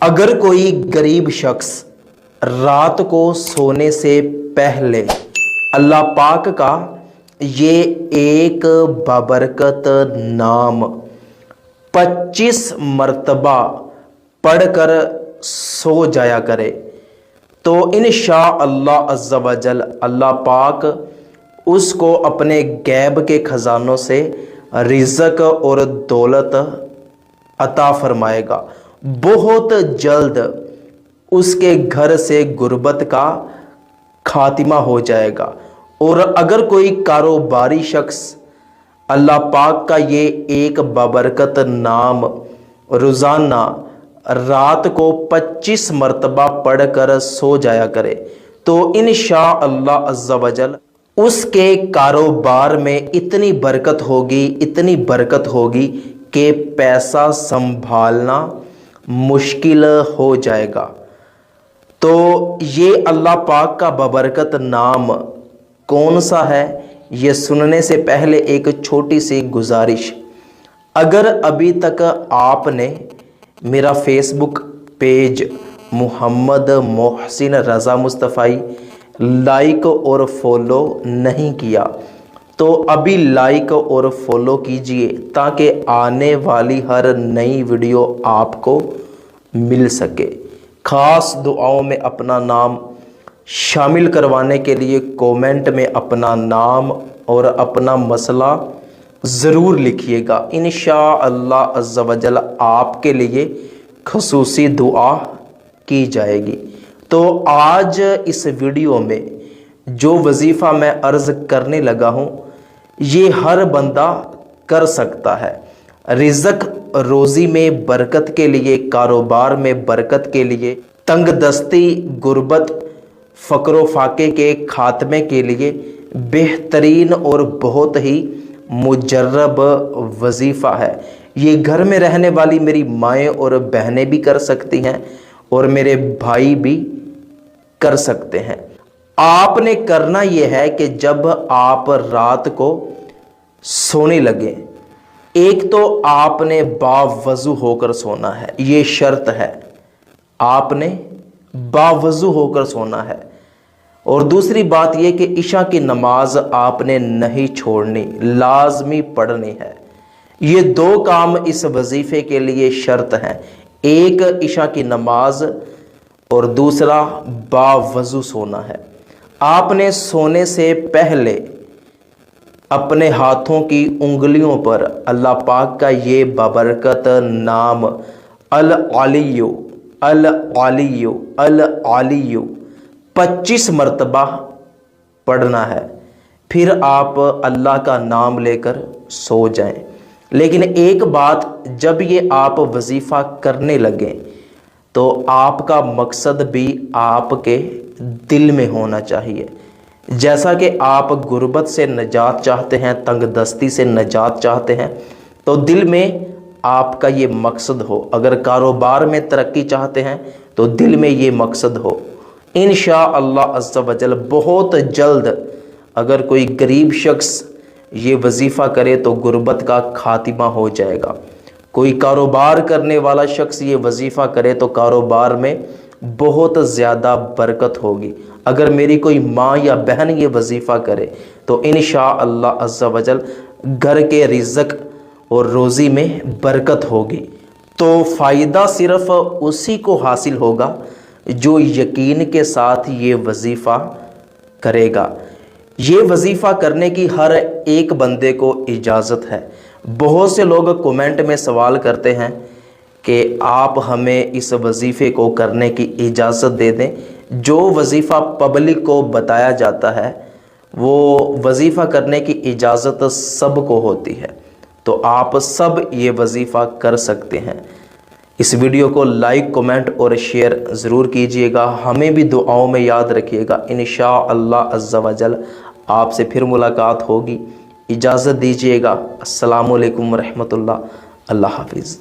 اگر کوئی غریب شخص رات کو سونے سے پہلے اللہ پاک کا یہ ایک بابرکت نام 25 مرتبہ پڑھ کر سو جایا کرے تو انشاءاللہ عز و جل اللہ پاک اس کو اپنے غیب کے خزانوں سے رزق اور دولت عطا فرمائے گا۔ بہت جلد اس کے گھر سے غربت کا خاتمہ ہو جائے گا۔ اور اگر کوئی کاروباری شخص اللہ پاک کا یہ ایک بابرکت نام روزانہ رات کو 25 مرتبہ پڑھ کر سو جایا کرے تو انشاءاللہ عز و جل اس کے کاروبار میں اتنی برکت ہوگی کہ پیسہ سنبھالنا مشکل ہو جائے گا۔ تو یہ اللہ پاک کا بابرکت نام کون سا ہے، یہ سننے سے پہلے ایک چھوٹی سی گزارش، اگر ابھی تک آپ نے میرا فیس بک پیج محمد محسن رضا مصطفی لائک اور فالو نہیں کیا تو ابھی لائک اور فالو کیجئے تاکہ آنے والی ہر نئی ویڈیو آپ کو مل سکے۔ خاص دعاؤں میں اپنا نام شامل کروانے کے لیے کومنٹ میں اپنا نام اور اپنا مسئلہ ضرور لکھیے گا، انشاءاللہ عز و جل آپ کے لیے خصوصی دعا کی جائے گی۔ تو آج اس ویڈیو میں جو وظیفہ میں عرض کرنے لگا ہوں یہ ہر بندہ کر سکتا ہے، رزق روزی میں برکت کے لیے، کاروبار میں برکت کے لیے، تنگ دستی، غربت، فقر و فاقے کے خاتمے کے لیے بہترین اور بہت ہی مجرب وظیفہ ہے۔ یہ گھر میں رہنے والی میری مائیں اور بہنیں بھی کر سکتی ہیں اور میرے بھائی بھی کر سکتے ہیں۔ آپ نے کرنا یہ ہے کہ جب آپ رات کو سونے لگیں، ایک تو آپ نے باوضو ہو کر سونا ہے، یہ شرط ہے، آپ نے باوضو ہو کر سونا ہے۔ اور دوسری بات یہ کہ عشاء کی نماز آپ نے نہیں چھوڑنی، لازمی پڑھنی ہے۔ یہ دو کام اس وظیفے کے لیے شرط ہیں، ایک عشاء کی نماز اور دوسرا باوضو سونا ہے۔ آپ نے سونے سے پہلے اپنے ہاتھوں کی انگلیوں پر اللہ پاک کا یہ بابرکت نام العلی العلی العلی 25 مرتبہ پڑھنا ہے، پھر آپ اللہ کا نام لے کر سو جائیں۔ لیکن ایک بات، جب یہ آپ وظیفہ کرنے لگیں تو آپ کا مقصد بھی آپ کے دل میں ہونا چاہیے۔ جیسا کہ آپ غربت سے نجات چاہتے ہیں، تنگ دستی سے نجات چاہتے ہیں تو دل میں آپ کا یہ مقصد ہو۔ اگر کاروبار میں ترقی چاہتے ہیں تو دل میں یہ مقصد ہو۔ انشاءاللہ عز و جل بہت جلد اگر کوئی غریب شخص یہ وظیفہ کرے تو غربت کا خاتمہ ہو جائے گا۔ کوئی کاروبار کرنے والا شخص یہ وظیفہ کرے تو کاروبار میں بہت زیادہ برکت ہوگی۔ اگر میری کوئی ماں یا بہن یہ وظیفہ کرے تو انشاءاللہ عز و جل گھر کے رزق اور روزی میں برکت ہوگی۔ تو فائدہ صرف اسی کو حاصل ہوگا جو یقین کے ساتھ یہ وظیفہ کرے گا۔ یہ وظیفہ کرنے کی ہر ایک بندے کو اجازت ہے۔ بہت سے لوگ کومنٹ میں سوال کرتے ہیں کہ آپ ہمیں اس وظیفے کو کرنے کی اجازت دے دیں۔ جو وظیفہ پبلک کو بتایا جاتا ہے وہ وظیفہ کرنے کی اجازت سب کو ہوتی ہے، تو آپ سب یہ وظیفہ کر سکتے ہیں۔ اس ویڈیو کو لائک، کومنٹ اور شیئر ضرور کیجئے گا، ہمیں بھی دعاؤں میں یاد رکھیے گا۔ انشاءاللہ عز و جل آپ سے پھر ملاقات ہوگی۔ اجازت دیجئے گا۔ السلام علیکم ورحمۃ اللہ۔ اللہ حافظ۔